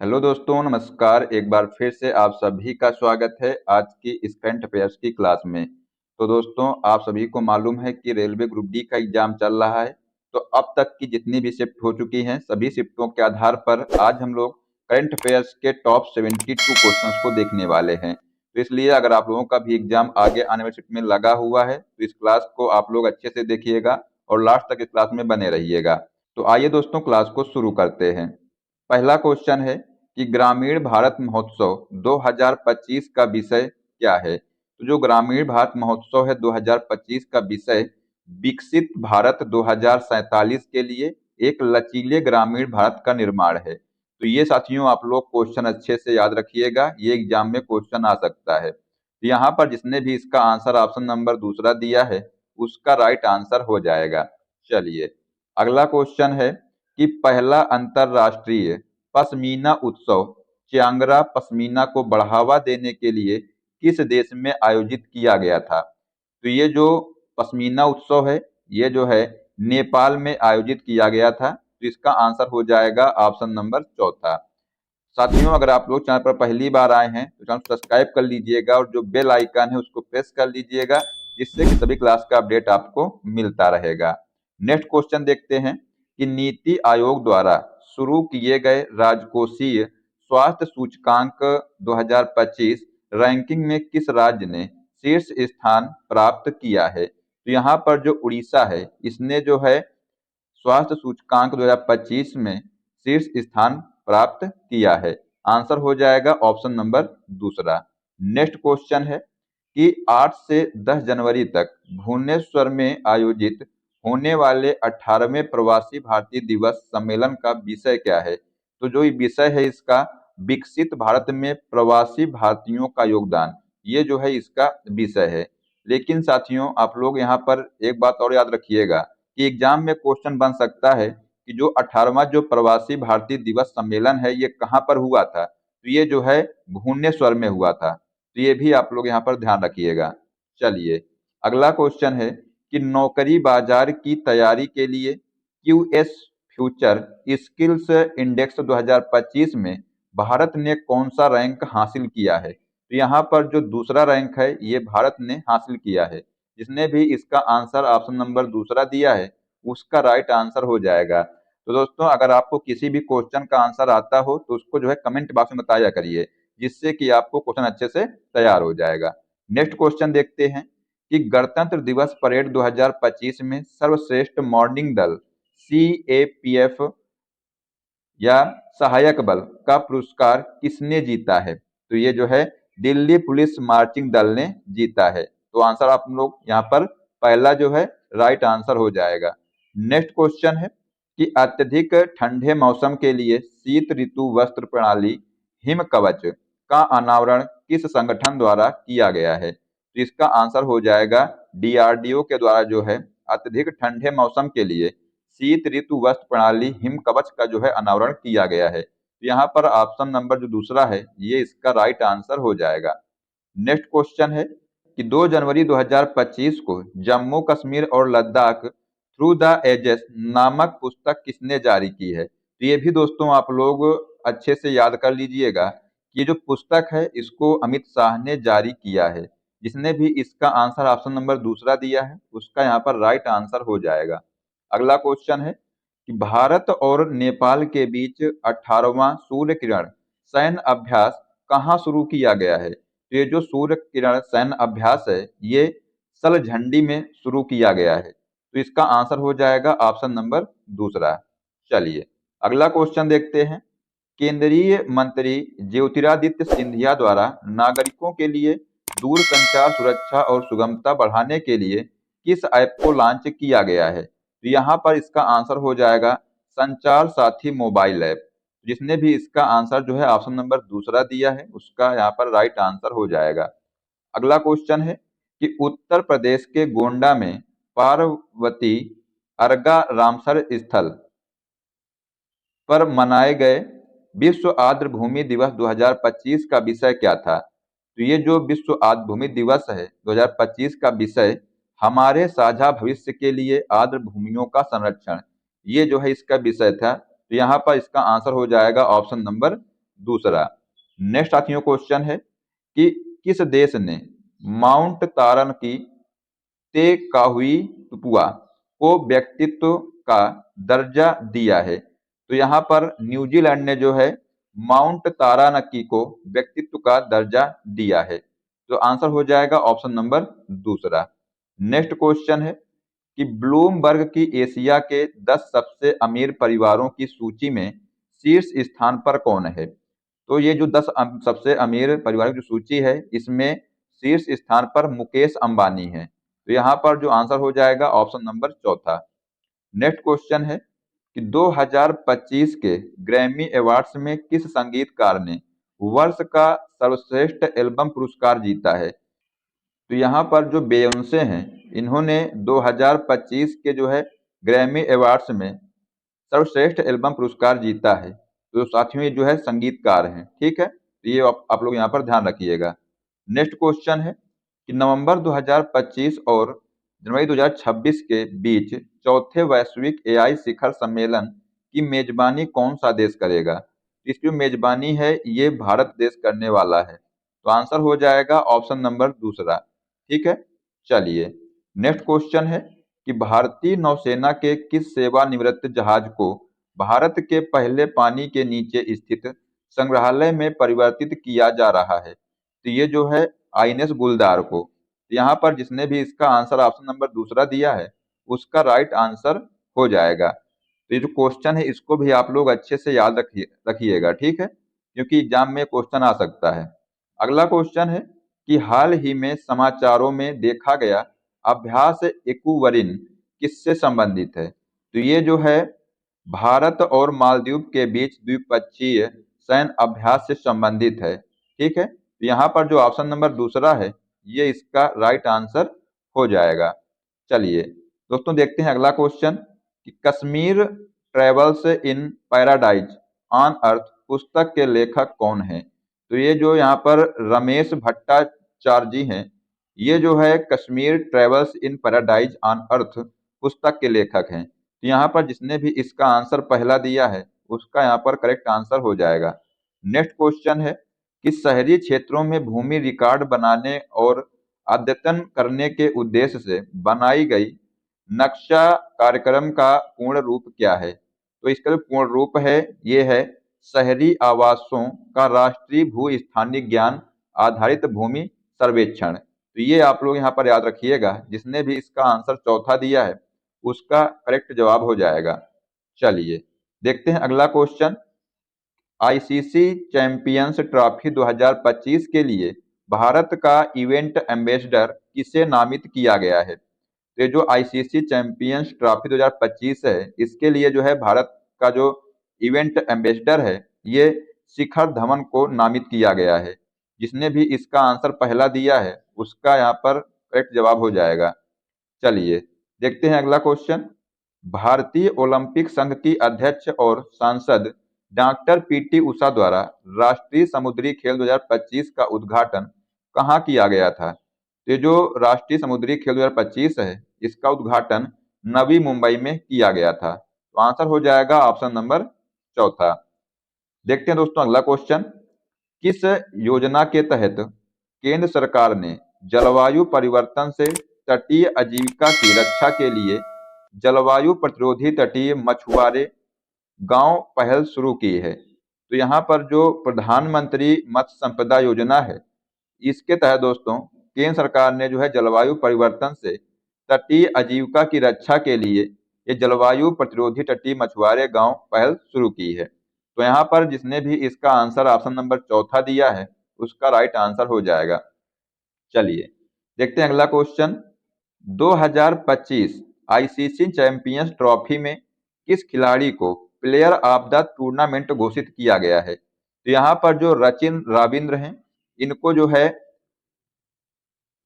Hello दोस्तों, नमस्कार। एक बार फिर से आप सभी का स्वागत है आज की इस करंट अफेयर्स की क्लास में। तो दोस्तों, आप सभी को मालूम है कि रेलवे ग्रुप डी का एग्जाम चल रहा है। तो अब तक की जितनी भी शिफ्ट हो चुकी हैं, सभी शिफ्टों के आधार पर आज हम लोग करंट अफेयर्स के टॉप 72 क्वेश्चंस को देखने वाले हैं। तो इसलिए अगर आप लोगों का भी एग्जाम आगे आने वाली शिफ्ट में लगा हुआ है तो इस क्लास को आप लोग अच्छे से देखिएगा और लास्ट तक इस क्लास में बने रहिएगा। तो आइए दोस्तों, क्लास को शुरू करते हैं। पहला क्वेश्चन है कि ग्रामीण भारत महोत्सव 2025 का विषय क्या है। तो जो ग्रामीण भारत महोत्सव है 2025 का विषय विकसित भारत 2047 के लिए एक लचीले ग्रामीण भारत का निर्माण है। तो ये साथियों, आप लोग क्वेश्चन अच्छे से याद रखिएगा, ये एग्जाम में क्वेश्चन आ सकता है। तो यहाँ पर जिसने भी इसका आंसर ऑप्शन नंबर दूसरा दिया है उसका राइट आंसर हो जाएगा। चलिए, अगला क्वेश्चन है कि पहला अंतरराष्ट्रीय पश्मीना उत्सव च्यांगरा पश्मीना को बढ़ावा देने के लिए किस देश में आयोजित किया गया था। तो ये जो पश्मीना उत्सव है ये जो है नेपाल में आयोजित किया गया था। तो इसका आंसर हो जाएगा ऑप्शन नंबर चौथा। साथियों, अगर आप लोग चैनल पर पहली बार आए हैं तो चैनल सब्सक्राइब कर लीजिएगा और जो बेल आइकन है उसको प्रेस कर लीजिएगा, जिससे कि सभी क्लास का अपडेट आपको मिलता रहेगा। नेक्स्ट क्वेश्चन देखते हैं कि नीति आयोग द्वारा शुरू किए गए राजकोषीय स्वास्थ्य सूचकांक 2025 रैंकिंग में किस राज्य ने शीर्ष स्थान प्राप्त किया है। तो यहाँ पर जो उड़ीसा है इसने जो है स्वास्थ्य सूचकांक 2025 में शीर्ष स्थान प्राप्त किया है। आंसर हो जाएगा ऑप्शन नंबर दूसरा। नेक्स्ट क्वेश्चन है कि 8 से 10 जनवरी तक भुवनेश्वर में आयोजित होने वाले 18वें प्रवासी भारतीय दिवस सम्मेलन का विषय क्या है। तो जो ये विषय है इसका विकसित भारत में प्रवासी भारतीयों का योगदान, ये जो है इसका विषय है। लेकिन साथियों, आप लोग यहाँ पर एक बात और याद रखिएगा कि एग्जाम में क्वेश्चन बन सकता है कि जो 18वां जो प्रवासी भारतीय दिवस सम्मेलन है ये कहाँ पर हुआ था। तो ये जो है भुवनेश्वर में हुआ था। तो ये भी आप लोग यहाँ पर ध्यान रखिएगा। चलिए, अगला क्वेश्चन है कि नौकरी बाजार की तैयारी के लिए क्यूएस फ्यूचर स्किल्स इंडेक्स 2025 में भारत ने कौन सा रैंक हासिल किया है। तो यहाँ पर जो दूसरा रैंक है ये भारत ने हासिल किया है। जिसने भी इसका आंसर ऑप्शन नंबर दूसरा दिया है उसका राइट आंसर हो जाएगा। तो दोस्तों, अगर आपको किसी भी क्वेश्चन का आंसर आता हो तो उसको जो है कमेंट बॉक्स में बताया करिए, जिससे कि आपको क्वेश्चन अच्छे से तैयार हो जाएगा। नेक्स्ट क्वेश्चन देखते हैं कि गणतंत्र दिवस परेड 2025 में सर्वश्रेष्ठ मॉर्निंग दल सीएपीएफ या सहायक बल का पुरस्कार किसने जीता है। तो ये जो है दिल्ली पुलिस मार्चिंग दल ने जीता है। तो आंसर आप लोग यहाँ पर पहला जो है राइट आंसर हो जाएगा। नेक्स्ट क्वेश्चन है कि अत्यधिक ठंडे मौसम के लिए शीत ऋतु वस्त्र प्रणाली हिम कवच का अनावरण किस संगठन द्वारा किया गया है। तो इसका आंसर हो जाएगा डीआरडीओ के द्वारा जो है अत्यधिक ठंडे मौसम के लिए शीत ऋतु वस्त्र प्रणाली हिम कवच का जो है अनावरण किया गया है। तो यहाँ पर ऑप्शन नंबर जो दूसरा है ये इसका राइट आंसर हो जाएगा। नेक्स्ट क्वेश्चन है कि 2 जनवरी 2025 को जम्मू कश्मीर और लद्दाख थ्रू द एजेस नामक पुस्तक किसने जारी की है। तो ये भी दोस्तों आप लोग अच्छे से याद कर लीजिएगा कि ये जो पुस्तक है इसको अमित शाह ने जारी किया है। जिसने भी इसका आंसर ऑप्शन नंबर दूसरा दिया है उसका यहाँ पर राइट आंसर हो जाएगा। अगला क्वेश्चन है कि भारत और नेपाल के बीच 18वां सूर्य किरण सैन्य अभ्यास कहाँ शुरू किया गया है। तो ये जो सूर्य किरण सैन्य अभ्यास है ये सलझंडी में शुरू किया गया है। तो इसका आंसर हो जाएगा ऑप्शन नंबर दूसरा। चलिए, अगला क्वेश्चन देखते हैं। केंद्रीय मंत्री ज्योतिरादित्य सिंधिया द्वारा नागरिकों के लिए दूरसंचार सुरक्षा और सुगमता बढ़ाने के लिए किस ऐप को लॉन्च किया गया है। तो यहाँ पर इसका आंसर हो जाएगा संचार साथी मोबाइल ऐप। जिसने भी इसका आंसर जो है ऑप्शन नंबर दूसरा दिया है उसका यहाँ पर राइट आंसर हो जाएगा। अगला क्वेश्चन है कि उत्तर प्रदेश के गोंडा में पार्वती अर्गा रामसर स्थल पर मनाए गए विश्व आर्द्र भूमि दिवस 2025 का विषय क्या था। तो ये जो विश्व आर्द्र भूमि दिवस है 2025 का विषय हमारे साझा भविष्य के लिए आर्द्र भूमियों का संरक्षण, ये जो है इसका विषय था। तो यहाँ पर इसका आंसर हो जाएगा ऑप्शन नंबर दूसरा। नेक्स्ट साथियों क्वेश्चन है कि किस देश ने माउंट तारन की ते काहुई टुपुआ को व्यक्तित्व का दर्जा दिया है? तो यहाँ पर न्यूजीलैंड ने जो है माउंट तारानकी को व्यक्तित्व का दर्जा दिया है। तो आंसर हो जाएगा ऑप्शन नंबर दूसरा। नेक्स्ट क्वेश्चन है कि ब्लूमबर्ग की एशिया के 10 सबसे अमीर परिवारों की सूची में शीर्ष स्थान पर कौन है? तो ये जो 10 सबसे अमीर परिवारों की सूची है, इसमें शीर्ष स्थान पर मुकेश अंबानी है। तो यहाँ पर जो आंसर हो जाएगा ऑप्शन नंबर चौथा। नेक्स्ट क्वेश्चन है कि 2025 के ग्रैमी अवार्ड्स में किस संगीतकार ने वर्ष का सर्वश्रेष्ठ एल्बम पुरस्कार जीता है? तो यहाँ पर जो बेयोंसे हैं, इन्होंने 2025 के जो है ग्रैमी अवार्ड्स में सर्वश्रेष्ठ एल्बम पुरस्कार जीता है। तो साथियों ये जो है संगीतकार हैं, ठीक है, तो ये आप लोग यहाँ पर ध्यान रखिएगा। नेक्स्ट क्वेश्चन है कि नवंबर 2025 और जनवरी 2026 के बीच चौथे वैश्विक एआई शिखर सम्मेलन की मेजबानी कौन सा देश करेगा? इसकी जो मेजबानी है ये भारत देश करने वाला है। तो आंसर हो जाएगा ऑप्शन नंबर दूसरा, ठीक है। चलिए नेक्स्ट क्वेश्चन है कि भारतीय नौसेना के किस सेवानिवृत्त जहाज को भारत के पहले पानी के नीचे स्थित संग्रहालय में परिवर्तित किया जा रहा है? तो ये जो है आईएनएस गुलदार को। तो यहाँ पर जिसने भी इसका आंसर ऑप्शन नंबर दूसरा दिया है उसका राइट आंसर हो जाएगा। तो ये जो क्वेश्चन है इसको भी आप लोग अच्छे से याद रखिएगा, ठीक है, क्योंकि एग्जाम में क्वेश्चन आ सकता है। अगला क्वेश्चन है कि हाल ही में समाचारों में देखा गया अभ्यास एक्वारिन किससे संबंधित है? तो ये जो है भारत और मालदीव के बीच द्विपक्षीय सैन्य अभ्यास से संबंधित है, ठीक है। तो यहाँ पर जो ऑप्शन नंबर दूसरा है ये इसका राइट आंसर हो जाएगा। चलिए दोस्तों देखते हैं अगला क्वेश्चन कि Kashmir travels in paradise on earth पुस्तक के लेखक कौन है? तो ये जो यहाँ पर रमेश भट्टाचार्य जी हैं, ये जो है Kashmir travels in paradise on earth पुस्तक के लेखक हैं। तो यहाँ पर जिसने भी इसका आंसर पहला दिया है उसका यहाँ पर करेक्ट आंसर हो जाएगा। नेक्स्ट क्वेश्चन है कि शहरी क्षेत्रों में भूमि रिकॉर्ड बनाने और अद्यतन करने के उद्देश्य से बनाई गई नक्शा कार्यक्रम का पूर्ण रूप क्या है? तो इसका जो पूर्ण रूप है ये है शहरी आवासों का राष्ट्रीय भू स्थानीय ज्ञान आधारित भूमि सर्वेक्षण। तो ये आप लोग यहाँ पर याद रखिएगा, जिसने भी इसका आंसर चौथा दिया है उसका करेक्ट जवाब हो जाएगा। चलिए देखते हैं अगला क्वेश्चन। आईसीसी चैंपियंस ट्रॉफी 2025 के लिए भारत का इवेंट एम्बेसडर किसे नामित किया गया है? तो ये जो आईसीसी चैंपियंस ट्रॉफी 2025 है इसके लिए जो है भारत का जो इवेंट एम्बेसडर है ये शिखर धवन को नामित किया गया है। जिसने भी इसका आंसर पहला दिया है उसका यहाँ पर करेक्ट जवाब हो जाएगा। चलिए देखते हैं अगला क्वेश्चन। भारतीय ओलंपिक संघ की अध्यक्ष और सांसद डॉक्टर पीटी उषा द्वारा राष्ट्रीय समुद्री खेल 2025 का उद्घाटन कहाँ किया गया था? तो ये जो राष्ट्रीय समुद्री खेल 2025 है इसका उद्घाटन नवी मुंबई में किया गया था। तो आंसर हो जाएगा ऑप्शन नंबर चौथा। देखते हैं दोस्तों अगला क्वेश्चन। किस योजना के तहत केंद्र सरकार ने जलवायु परिवर्तन से तटीय आजीविका की रक्षा के लिए जलवायु प्रतिरोधी तटीय मछुआरे गांव पहल शुरू की है? तो यहाँ पर जो प्रधानमंत्री मत्स्य संपदा योजना है इसके तहत दोस्तों केंद्र सरकार ने जो है जलवायु परिवर्तन से तटीय आजीविका की रक्षा के लिए ये जलवायु प्रतिरोधी तटीय मछुआरे गांव पहल शुरू की है। तो यहाँ पर जिसने भी इसका आंसर ऑप्शन नंबर चौथा दिया है उसका राइट आंसर हो जाएगा। चलिए देखते हैं अगला क्वेश्चन। 2025 आईसीसी चैंपियंस ट्रॉफी में किस खिलाड़ी को प्लेयर ऑफ द टूर्नामेंट घोषित किया गया है? तो यहाँ पर जो सचिन रविंद्र हैं इनको जो है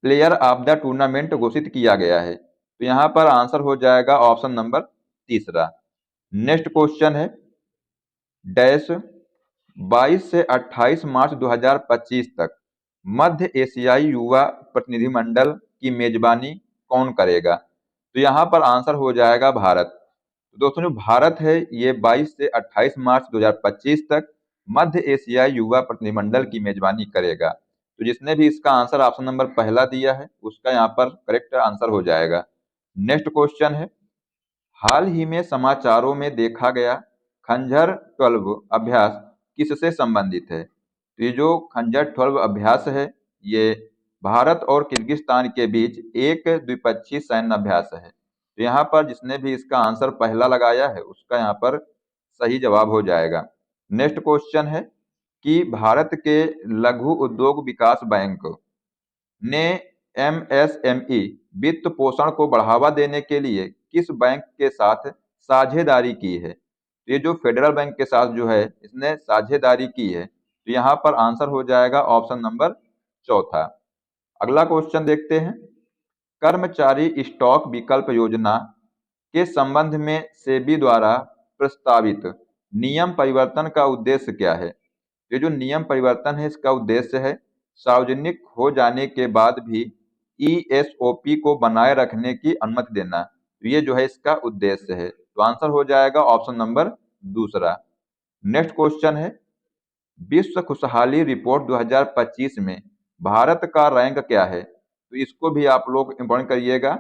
प्लेयर ऑफ द टूर्नामेंट घोषित किया गया है। तो यहाँ पर आंसर हो जाएगा ऑप्शन नंबर तीसरा। नेक्स्ट क्वेश्चन है डैश 22 से 28 मार्च 2025 तक मध्य एशियाई युवा प्रतिनिधिमंडल की मेजबानी कौन करेगा? तो यहाँ पर आंसर हो जाएगा भारत। तो दोस्तों जो भारत है ये 22 से 28 मार्च 2025 तक मध्य एशियाई युवा प्रतिनिधिमंडल की मेजबानी करेगा। तो जिसने भी इसका आंसर ऑप्शन नंबर पहला दिया है उसका यहाँ पर करेक्ट आंसर हो जाएगा। नेक्स्ट क्वेश्चन है, हाल ही में समाचारों में देखा गया खंजर 12 अभ्यास किससे संबंधित है? तो ये जो खंजर 12 अभ्यास है ये भारत और किर्गिस्तान के बीच एक द्विपक्षीय सैन्य अभ्यास है। तो यहाँ पर जिसने भी इसका आंसर पहला लगाया है उसका यहाँ पर सही जवाब हो जाएगा। नेक्स्ट क्वेश्चन है कि भारत के लघु उद्योग विकास बैंक ने एमएसएमई वित्त पोषण को बढ़ावा देने के लिए किस बैंक के साथ साझेदारी की है? तो ये जो फेडरल बैंक के साथ जो है इसने साझेदारी की है, तो यहाँ पर आंसर हो जाएगा ऑप्शन नंबर चौथा। अगला क्वेश्चन देखते हैं, कर्मचारी स्टॉक विकल्प योजना के संबंध में सेबी द्वारा प्रस्तावित नियम परिवर्तन का उद्देश्य क्या है? ये जो नियम परिवर्तन है इसका उद्देश्य है सार्वजनिक हो जाने के बाद भी ईएसओपी को बनाए रखने की अनुमति देना। तो ये जो है इसका उद्देश्य है। तो आंसर हो जाएगा ऑप्शन नंबर दूसरा। नेक्स्ट क्वेश्चन है, विश्व खुशहाली रिपोर्ट 2025 में भारत का रैंक क्या है? तो इसको भी आप लोग इम्पोर्टेंट करिएगा,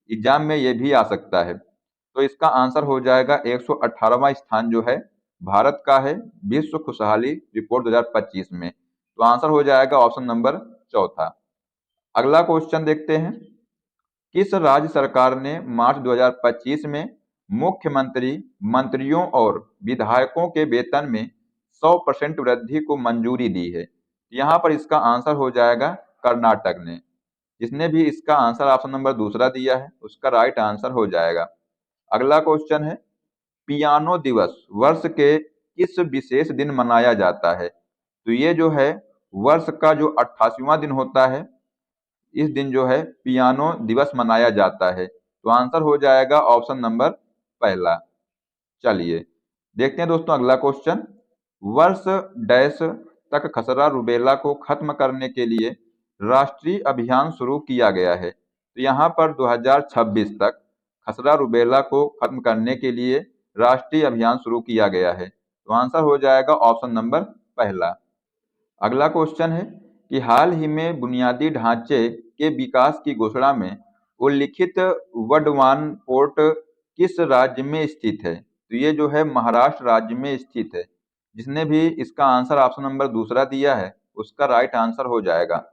एग्जाम में ये भी आ सकता है। तो इसका आंसर हो जाएगा 118वां स्थान जो है भारत का है विश्व खुशहाली रिपोर्ट 2025 में। तो आंसर हो जाएगा ऑप्शन नंबर चौथा। अगला क्वेश्चन देखते हैं, किस राज्य सरकार ने मार्च 2025 में मुख्यमंत्री, मंत्रियों और विधायकों के वेतन में 100% वृद्धि को मंजूरी दी है? यहाँ पर इसका आंसर हो जाएगा कर्नाटक ने। जिसने भी इसका आंसर ऑप्शन नंबर दूसरा दिया है उसका राइट आंसर हो जाएगा। अगला क्वेश्चन है, पियानो दिवस वर्ष के किस विशेष दिन मनाया जाता है? तो ये जो है वर्ष का जो 88वां दिन होता है इस दिन जो है पियानो दिवस मनाया जाता है। तो आंसर हो जाएगा ऑप्शन नंबर पहला। चलिए देखते हैं दोस्तों अगला क्वेश्चन, वर्ष डैश तक खसरा रुबेला को खत्म करने के लिए राष्ट्रीय अभियान शुरू किया गया है? तो यहाँ पर 2026 तक खसरा रुबेला को खत्म करने के लिए राष्ट्रीय अभियान शुरू किया गया है। तो आंसर हो जाएगा ऑप्शन नंबर पहला। अगला क्वेश्चन है कि हाल ही में बुनियादी ढांचे के विकास की घोषणा में उल्लिखित वर्धमान पोर्ट किस राज्य में स्थित है? तो ये जो है महाराष्ट्र राज्य में स्थित है। जिसने भी इसका आंसर ऑप्शन नंबर दूसरा दिया है उसका राइट आंसर हो जाएगा।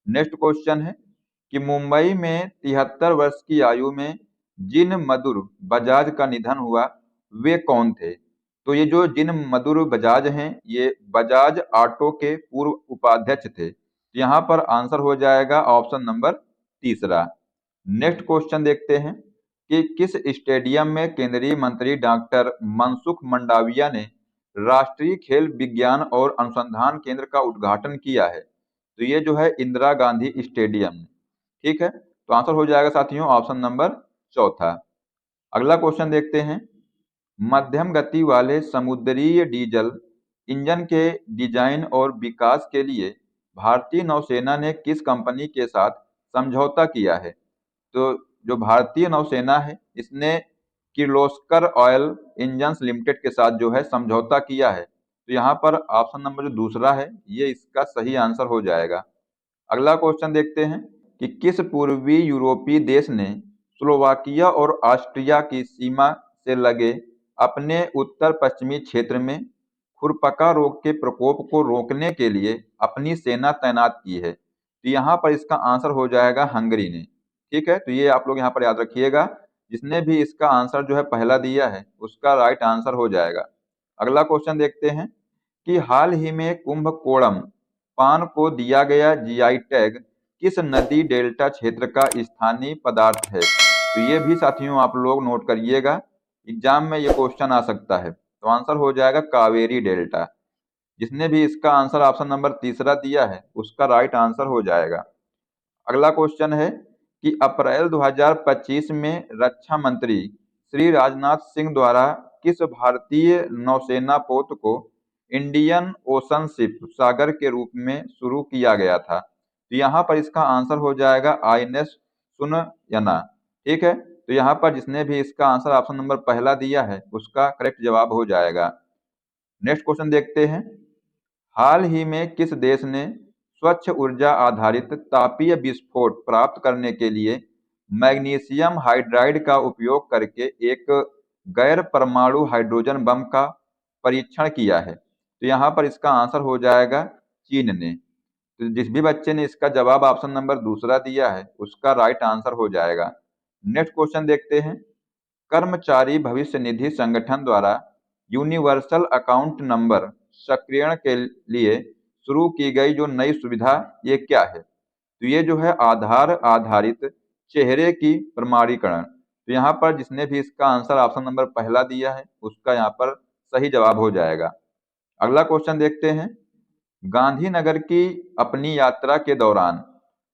नेक्स्ट क्वेश्चन है कि मुंबई में 73 वर्ष की आयु में जिन मधुर बजाज का निधन हुआ वे कौन थे? तो ये जो जिन मधुर बजाज हैं ये बजाज ऑटो के पूर्व उपाध्यक्ष थे। यहाँ पर आंसर हो जाएगा ऑप्शन नंबर तीसरा। नेक्स्ट क्वेश्चन देखते हैं कि किस स्टेडियम में केंद्रीय मंत्री डॉक्टर मनसुख मंडाविया ने राष्ट्रीय खेल विज्ञान और अनुसंधान केंद्र का उद्घाटन किया है? तो ये जो है इंदिरा गांधी स्टेडियम। ठीक है, तो आंसर हो जाएगा साथियों ऑप्शन नंबर चौथा। अगला क्वेश्चन देखते हैं, मध्यम गति वाले समुद्री डीजल इंजन के डिजाइन और विकास के लिए भारतीय नौसेना ने किस कंपनी के साथ समझौता किया है? तो जो भारतीय नौसेना है इसने किर्लोस्कर ऑयल इंजन्स लिमिटेड के साथ जो है समझौता किया है। तो यहाँ पर ऑप्शन नंबर जो दूसरा है ये इसका सही आंसर हो जाएगा। अगला क्वेश्चन देखते हैं कि किस पूर्वी यूरोपीय देश ने स्लोवाकिया और ऑस्ट्रिया की सीमा से लगे अपने उत्तर पश्चिमी क्षेत्र में खुरपका रोग के प्रकोप को रोकने के लिए अपनी सेना तैनात की है? तो यहाँ पर इसका आंसर हो जाएगा हंगरी ने। ठीक है, तो ये आप लोग यहाँ पर याद रखिएगा, जिसने भी इसका आंसर जो है पहला दिया है उसका राइट आंसर हो जाएगा। अगला क्वेश्चन देखते हैं कि हाल ही में कुंभकोणम पान को दिया गया जीआई टैग किस नदी डेल्टा क्षेत्र का स्थानीय पदार्थ है? तो ये भी साथियों आप लोग नोट करिएगा, एग्जाम में ये क्वेश्चन आ सकता है। तो आंसर हो जाएगा कावेरी डेल्टा। जिसने भी इसका आंसर ऑप्शन नंबर तीसरा दिया है उसका राइट आंसर हो जाएगा। अगला क्वेश्चन है कि अप्रैल 2025 में रक्षा मंत्री श्री राजनाथ सिंह द्वारा किस भारतीय नौसेना पोत को इंडियन ओशन शिप सागर के रूप में शुरू किया गया था? तो यहाँ पर इसका आंसर हो जाएगा आईएनएस सुनयना। ठीक है, तो यहाँ पर जिसने भी इसका आंसर ऑप्शन नंबर पहला दिया है उसका करेक्ट जवाब हो जाएगा। नेक्स्ट क्वेश्चन देखते हैं हाल ही में किस देश ने स्वच्छ ऊर्जा आधारित तापीय विस्फोट प्राप्त करने के लिए मैग्नीशियम हाइड्राइड का उपयोग करके एक गैर परमाणु हाइड्रोजन बम का परीक्षण किया है? तो यहाँ पर इसका आंसर हो जाएगा चीन ने। तो जिस भी बच्चे ने इसका जवाब ऑप्शन नंबर दूसरा दिया है उसका राइट आंसर हो जाएगा। नेक्स्ट क्वेश्चन देखते हैं। कर्मचारी भविष्य निधि संगठन द्वारा यूनिवर्सल अकाउंट नंबर सक्रियण के लिए शुरू की गई जो नई सुविधा ये क्या है? तो ये जो है आधार आधारित चेहरे की प्रमाणीकरण। तो यहाँ पर जिसने भी इसका आंसर ऑप्शन नंबर पहला दिया है उसका यहाँ पर सही जवाब हो जाएगा। अगला क्वेश्चन देखते हैं। गांधीनगर की अपनी यात्रा के दौरान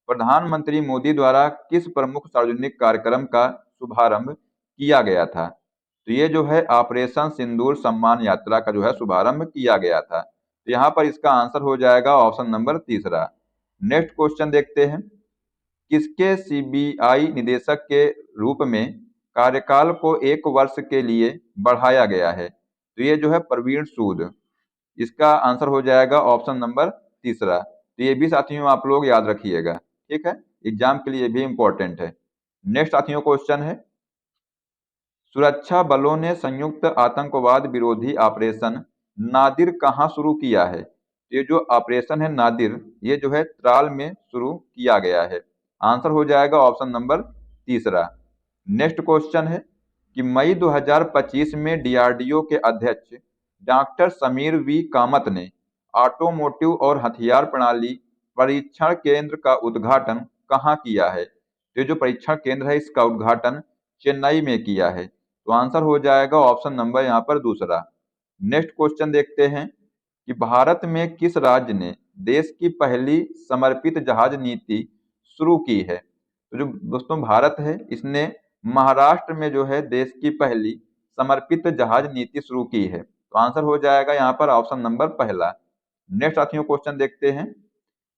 प्रधानमंत्री मोदी द्वारा किस प्रमुख सार्वजनिक कार्यक्रम का शुभारंभ किया गया था? तो ये जो है ऑपरेशन सिंदूर सम्मान यात्रा का जो है शुभारंभ किया गया था। तो यहाँ पर इसका आंसर हो जाएगा ऑप्शन नंबर तीसरा। नेक्स्ट क्वेश्चन देखते हैं। किसके सीबीआई निदेशक के रूप में कार्यकाल को 1 वर्ष के लिए बढ़ाया गया है? तो ये जो है प्रवीण सूद। इसका आंसर हो जाएगा ऑप्शन नंबर तीसरा। तो ये भी साथियों आप लोग याद रखिएगा, ठीक है, एग्जाम के लिए भी इंपॉर्टेंट है। नेक्स्ट साथियों क्वेश्चन है। सुरक्षा बलों ने संयुक्त आतंकवाद विरोधी ऑपरेशन नादिर कहाँ शुरू किया है? ये जो ऑपरेशन है नादिर ये जो है त्राल में शुरू किया गया है। आंसर हो जाएगा ऑप्शन नंबर तीसरा। नेक्स्ट क्वेश्चन है कि मई 2025 में डीआरडीओ के अध्यक्ष डॉक्टर समीर वी कामत ने ऑटोमोटिव और हथियार प्रणाली परीक्षण केंद्र का उद्घाटन कहाँ किया है? तो ये जो परीक्षण केंद्र है इसका उद्घाटन चेन्नई में किया है। तो आंसर हो जाएगा ऑप्शन नंबर यहाँ पर दूसरा। नेक्स्ट क्वेश्चन देखते हैं कि भारत में किस राज्य ने देश की पहली समर्पित जहाज नीति शुरू की है? तो जो दोस्तों भारत है इसने महाराष्ट्र में जो है देश की पहली समर्पित जहाज नीति शुरू की है। तो आंसर हो जाएगा यहाँ पर ऑप्शन नंबर पहला। नेक्स्ट साथियों क्वेश्चन देखते हैं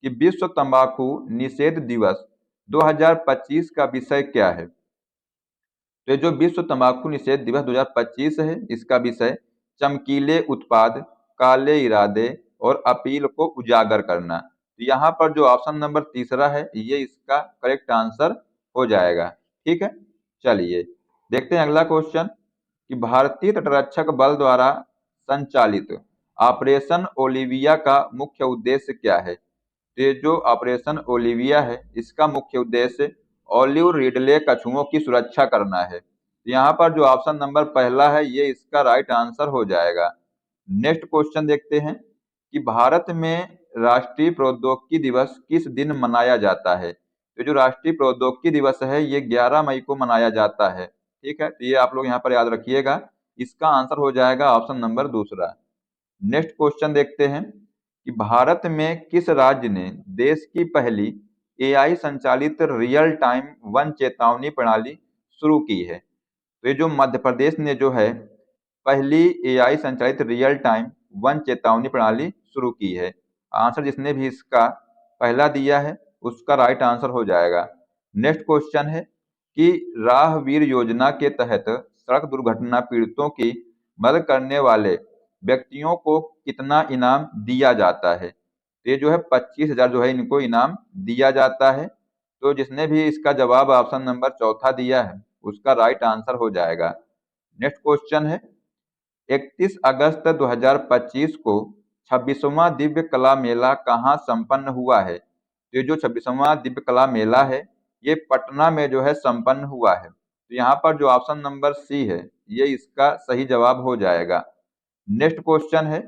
कि विश्व तंबाकू निषेध दिवस 2025 का विषय क्या है? तो ये जो विश्व तंबाकू निषेध दिवस 2025 है इसका विषय चमकीले उत्पाद, काले इरादे और अपील को उजागर करना। तो यहाँ पर जो ऑप्शन नंबर तीसरा है ये इसका करेक्ट आंसर हो जाएगा, ठीक है। चलिए देखते हैं अगला क्वेश्चन कि भारतीय तटरक्षक बल द्वारा संचालित ऑपरेशन ओलिविया का मुख्य उद्देश्य क्या है? तो ये जो ऑपरेशन ओलिविया है इसका मुख्य उद्देश्य ऑलिव रिडले कछुओं की सुरक्षा करना है। यहाँ पर जो ऑप्शन नंबर पहला है ये इसका राइट आंसर हो जाएगा। नेक्स्ट क्वेश्चन देखते हैं कि भारत में राष्ट्रीय प्रौद्योगिकी दिवस किस दिन मनाया जाता है? तो जो राष्ट्रीय प्रौद्योगिकी दिवस है ये 11 मई को मनाया जाता है, ठीक है। तो ये आप लोग यहाँ पर याद रखिएगा। इसका आंसर हो जाएगा ऑप्शन नंबर दूसरा। नेक्स्ट क्वेश्चन देखते हैं कि भारत में किस राज्य ने देश की पहली एआई संचालित रियल टाइम वन चेतावनी प्रणाली शुरू की है? तो ये जो मध्य प्रदेश ने जो है पहली एआई संचालित रियल टाइम वन चेतावनी प्रणाली शुरू की है। आंसर जिसने भी इसका पहला दिया है उसका राइट आंसर हो जाएगा। नेक्स्ट क्वेश्चन है कि राहवीर योजना के तहत सड़क दुर्घटना पीड़ितों की मदद करने वाले व्यक्तियों को कितना इनाम दिया जाता है? तो ये जो है 25,000 जो है इनको इनाम दिया जाता है। तो जिसने भी इसका जवाब ऑप्शन नंबर चौथा दिया है उसका राइट आंसर हो जाएगा। नेक्स्ट क्वेश्चन है 31 अगस्त 2025 को 26वां दिव्य कला मेला कहाँ संपन्न हुआ है? तो ये जो 26वां दिव्य कला मेला है ये पटना में जो है संपन्न हुआ है। तो यहाँ पर जो ऑप्शन नंबर सी है ये इसका सही जवाब हो जाएगा। नेक्स्ट क्वेश्चन है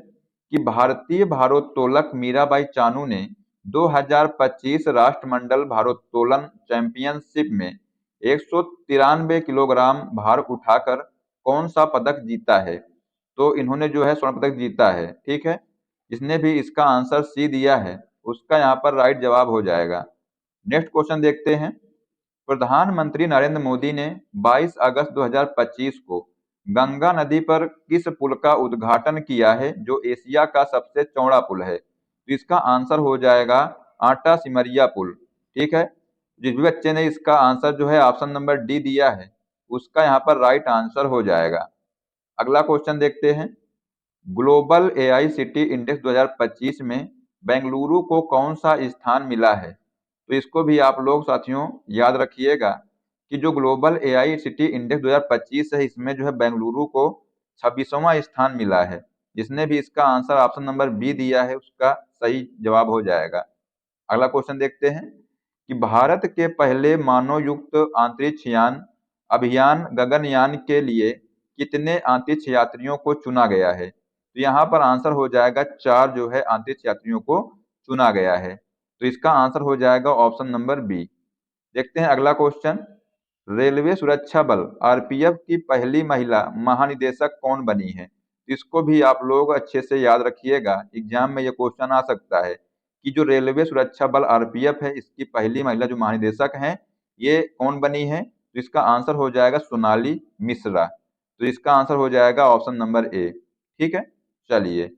कि भारतीय भारोत्तोलक मीराबाई चानू ने 2025 राष्ट्रमंडल भारोत्तोलन चैंपियनशिप में 193 किलोग्राम भार उठाकर कौन सा पदक जीता है? तो इन्होंने जो है स्वर्ण पदक जीता है, ठीक है। जिसने भी इसका आंसर सी दिया है उसका यहाँ पर राइट जवाब हो जाएगा। नेक्स्ट क्वेश्चन देखते हैं। प्रधानमंत्री नरेंद्र मोदी ने 22 अगस्त 2025 को गंगा नदी पर किस पुल का उद्घाटन किया है जो एशिया का सबसे चौड़ा पुल है? तो इसका आंसर हो जाएगा आटा सिमरिया पुल, ठीक है। जिस भी बच्चे ने इसका आंसर जो है ऑप्शन नंबर डी दिया है उसका यहाँ पर राइट आंसर हो जाएगा। अगला क्वेश्चन देखते हैं। ग्लोबल एआई सिटी इंडेक्स 2025 में बेंगलुरु को कौन सा स्थान मिला है? तो इसको भी आप लोग साथियों याद रखिएगा कि जो ग्लोबल एआई सिटी इंडेक्स 2025 है, इसमें जो है बेंगलुरु को 26वां स्थान मिला है। जिसने भी इसका आंसर ऑप्शन नंबर बी दिया है उसका सही जवाब हो जाएगा। अगला क्वेश्चन देखते हैं कि भारत के पहले मानव युक्त अंतरिक्ष यान अभियान गगनयान के लिए कितने अंतरिक्ष यात्रियों को चुना गया है? तो यहाँ पर आंसर हो जाएगा 4 जो है अंतरिक्ष यात्रियों को चुना गया है। तो इसका आंसर हो जाएगा ऑप्शन नंबर बी। देखते हैं अगला क्वेश्चन। रेलवे सुरक्षा बल आरपीएफ की पहली महिला महानिदेशक कौन बनी है? इसको भी आप लोग अच्छे से याद रखिएगा, एग्जाम में ये क्वेश्चन आ सकता है कि जो रेलवे सुरक्षा बल आरपीएफ है, इसकी पहली महिला जो महानिदेशक हैं, ये कौन बनी है? तो इसका आंसर हो जाएगा सोनाली मिश्रा। तो इसका आंसर हो जाएगा ऑप्शन नंबर ए। ठीक है, चलिए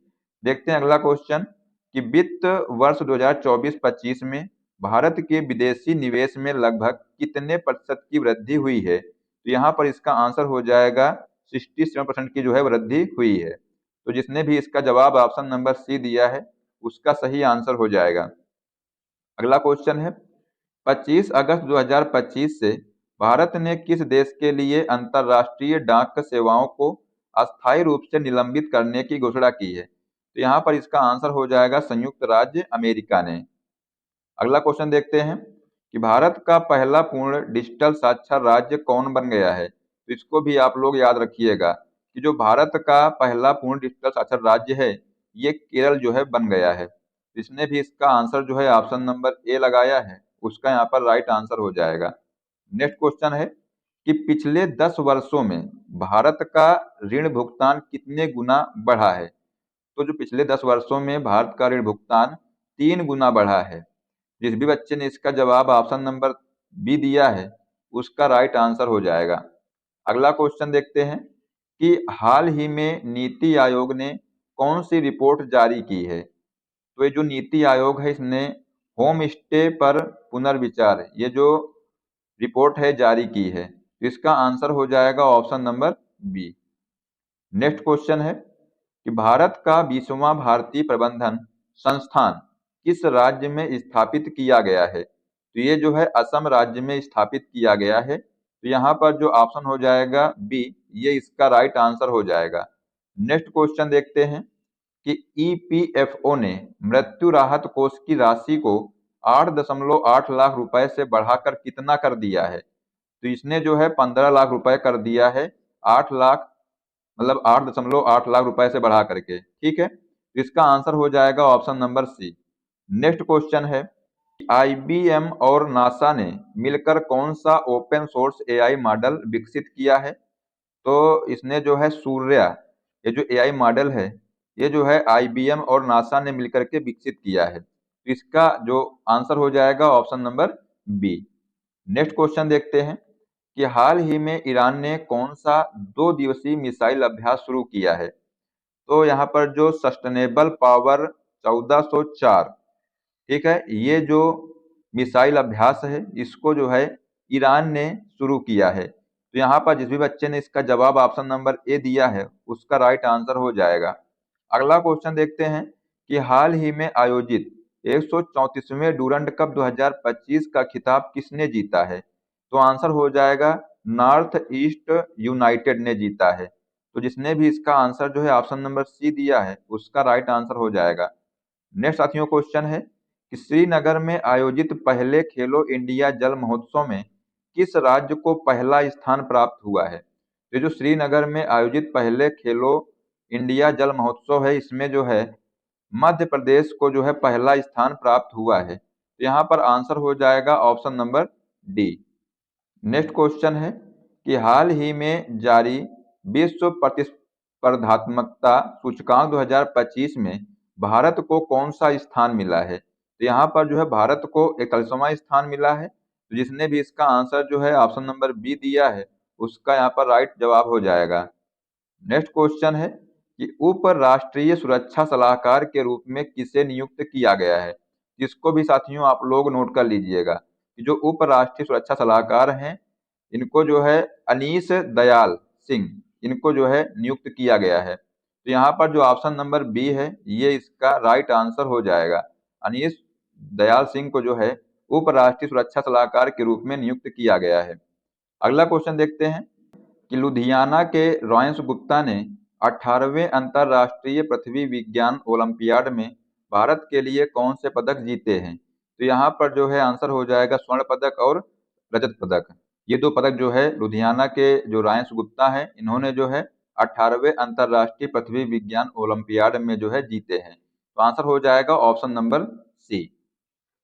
देखते हैं अगला क्वेश्चन कि वित्त वर्ष 2024-25 में भारत के विदेशी निवेश में लगभग कितने प्रतिशत की वृद्धि हुई है? तो यहाँ पर इसका आंसर हो जाएगा 67% की जो है वृद्धि हुई है। तो जिसने भी इसका जवाब ऑप्शन नंबर सी दिया है उसका सही आंसर हो जाएगा। अगला क्वेश्चन है 25 अगस्त 2025 से भारत ने किस देश के लिए अंतर्राष्ट्रीय डाक सेवाओं को अस्थायी रूप से निलंबित करने की घोषणा की है? तो यहाँ पर इसका आंसर हो जाएगा संयुक्त राज्य अमेरिका ने। अगला क्वेश्चन देखते हैं कि भारत का पहला पूर्ण डिजिटल साक्षर राज्य कौन बन गया है? तो इसको भी आप लोग याद रखिएगा कि जो भारत का पहला पूर्ण डिजिटल साक्षर राज्य है, ये केरल जो है बन गया है। इसने भी इसका आंसर जो है ऑप्शन नंबर ए लगाया है, उसका यहाँ पर राइट आंसर हो जाएगा। नेक्स्ट क्वेश्चन है कि पिछले 10 वर्षों में भारत का ऋण भुगतान कितने गुना बढ़ा है? तो जो पिछले 10 वर्षों में भारत का ऋण भुगतान 3 गुना बढ़ा है। जिस भी बच्चे ने इसका जवाब ऑप्शन नंबर बी दिया है उसका राइट आंसर हो जाएगा। अगला क्वेश्चन देखते हैं कि हाल ही में नीति आयोग ने कौन सी रिपोर्ट जारी की है? तो ये जो नीति आयोग है इसने होम स्टे पर पुनर्विचार ये जो रिपोर्ट है जारी की है। तो इसका आंसर हो जाएगा option number B. Next question है कि भारत का 20वां भारतीय प्रबंधन संस्थान किस राज्य में स्थापित किया गया है? तो ये जो है असम राज्य में स्थापित किया गया है। तो यहाँ पर जो ऑप्शन हो जाएगा बी, ये इसका राइट आंसर हो जाएगा। नेक्स्ट क्वेश्चन देखते हैं कि ईपीएफओ ने मृत्यु राहत कोष की राशि को 8.8 लाख रुपए से बढ़ाकर कितना कर दिया है? तो इसने जो है 15 लाख रुपए कर दिया है। 8 लाख मतलब 8.8 लाख रुपए से बढ़ा करके। ठीक है, इसका आंसर हो जाएगा option number C. Next question है आईबीएम और नासा ने मिलकर कौन सा ओपन सोर्स एआई मॉडल विकसित किया है? तो इसने जो है सूर्या ये जो एआई मॉडल है ये जो है आईबीएम और नासा ने मिलकर के विकसित किया है। तो इसका जो आंसर हो जाएगा option number B. Next question देखते हैं कि हाल ही में ईरान ने कौन सा 2 दिवसीय मिसाइल अभ्यास शुरू किया है? तो यहाँ पर जो सस्टेनेबल पावर 1404, ठीक है, ये जो मिसाइल अभ्यास है इसको जो है ईरान ने शुरू किया है। तो यहाँ पर जिस भी बच्चे ने इसका जवाब ऑप्शन नंबर ए दिया है उसका राइट आंसर हो जाएगा। अगला क्वेश्चन देखते हैं कि हाल ही में आयोजित 134वें डूरंड कप 2025 का खिताब किसने जीता है? तो आंसर हो जाएगा नॉर्थ ईस्ट यूनाइटेड ने जीता है। तो जिसने भी इसका आंसर जो है ऑप्शन नंबर सी दिया है उसका राइट आंसर हो जाएगा। नेक्स्ट साथियों क्वेश्चन है कि श्रीनगर में आयोजित पहले खेलो इंडिया जल महोत्सव में किस राज्य को पहला स्थान प्राप्त हुआ है? ये जो श्रीनगर में आयोजित पहले खेलो इंडिया जल महोत्सव है इसमें जो है मध्य प्रदेश को जो है पहला स्थान प्राप्त हुआ है। तो यहाँ पर आंसर हो जाएगा option number D. Next question है कि हाल ही में जारी विश्व प्रतिस्पर्धात्मकता सूचकांक 2025 में भारत को कौन सा स्थान मिला है? तो यहाँ पर जो है भारत को 41वां स्थान मिला है। तो जिसने भी इसका आंसर जो है ऑप्शन नंबर बी दिया है उसका यहाँ पर राइट जवाब हो जाएगा। नेक्स्ट क्वेश्चन है कि उप राष्ट्रीय सुरक्षा सलाहकार के रूप में किसे नियुक्त किया गया है? इसको भी साथियों आप लोग नोट कर लीजिएगा कि जो उप राष्ट्रीय सुरक्षा सलाहकार हैं इनको जो है अनीश दयाल सिंह इनको जो है नियुक्त किया गया है। तो यहाँ पर जो ऑप्शन नंबर बी है ये इसका राइट आंसर हो जाएगा। अनीश दयाल सिंह को जो है उपराष्ट्रीय सुरक्षा सलाहकार के रूप में नियुक्त किया गया है। अगला क्वेश्चन देखते हैं कि लुधियाना के रॉयंस गुप्ता ने 18वें अंतर्राष्ट्रीय पृथ्वी विज्ञान ओलंपियाड में भारत के लिए कौन से पदक जीते हैं? तो यहाँ पर जो है आंसर हो जाएगा स्वर्ण पदक और रजत पदक। ये दो पदक जो है लुधियाना के जो रॉयंस गुप्ता है इन्होंने जो है 18वें अंतर्राष्ट्रीय पृथ्वी विज्ञान ओलंपियाड में जो है जीते हैं। तो आंसर हो जाएगा ऑप्शन नंबर सी।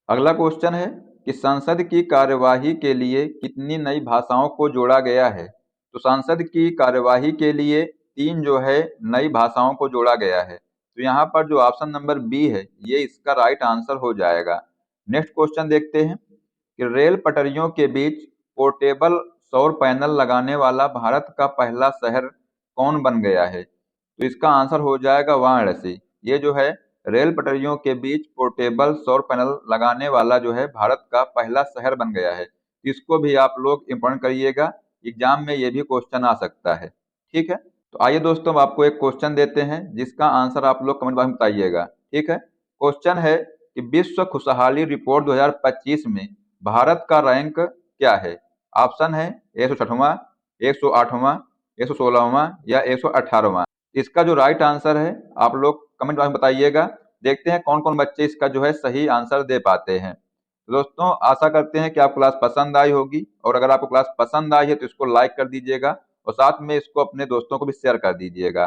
अगला क्वेश्चन है कि संसद की कार्यवाही के लिए कितनी नई भाषाओं को जोड़ा गया है? तो संसद की कार्यवाही के लिए 3 जो है नई भाषाओं को जोड़ा गया है। तो यहाँ पर जो ऑप्शन नंबर बी है ये इसका राइट आंसर हो जाएगा। नेक्स्ट क्वेश्चन देखते हैं कि रेल पटरियों के बीच पोर्टेबल सौर पैनल लगाने वाला भारत का पहला शहर कौन बन गया है? तो इसका आंसर हो जाएगा वाराणसी। ये जो है रेल पटरियों के बीच पोर्टेबल सौर पैनल लगाने वाला जो है भारत का पहला शहर बन गया है। इसको भी आप लोग इम्पोर्टेंट करिएगा, एग्जाम में ये भी क्वेश्चन आ सकता है। ठीक है, तो आइए दोस्तों हम आपको एक क्वेश्चन देते हैं जिसका आंसर आप लोग कमेंट बॉक्स में बताइएगा। ठीक है, क्वेश्चन है कि विश्व खुशहाली रिपोर्ट 2025 में भारत का रैंक क्या है? ऑप्शन है 106वां, 108वां, 116वां या 118वां। इसका जो राइट आंसर है आप लोग कमेंट बॉक्स में बताइएगा। देखते हैं कौन कौन बच्चे इसका जो है सही आंसर दे पाते हैं। तो दोस्तों आशा करते हैं कि आपको क्लास पसंद आई होगी, और अगर आपको क्लास पसंद आई है तो इसको लाइक कर दीजिएगा और साथ में इसको अपने दोस्तों को भी शेयर कर दीजिएगा।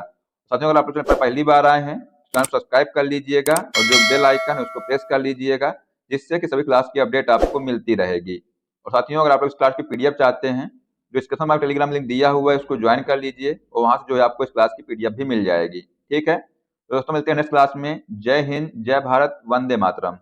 साथियों अगर आप चैनल पर पहली बार आए हैं तो चैनल सब्सक्राइब कर लीजिएगा और जो बेल आइकन है उसको प्रेस कर लीजिएगा, जिससे कि सभी क्लास की अपडेट आपको मिलती रहेगी। और साथियों अगर आप लोग इस क्लास की पीडीएफ चाहते हैं, डिस्क्रिप्शन में टेलीग्राम लिंक दिया हुआ है, उसको ज्वाइन कर लीजिए और वहां से जो है आपको इस क्लास की पीडीएफ भी मिल जाएगी। ठीक है, तो दोस्तों मिलते हैं नेक्स्ट क्लास में। जय हिंद, जय भारत, वंदे मातरम।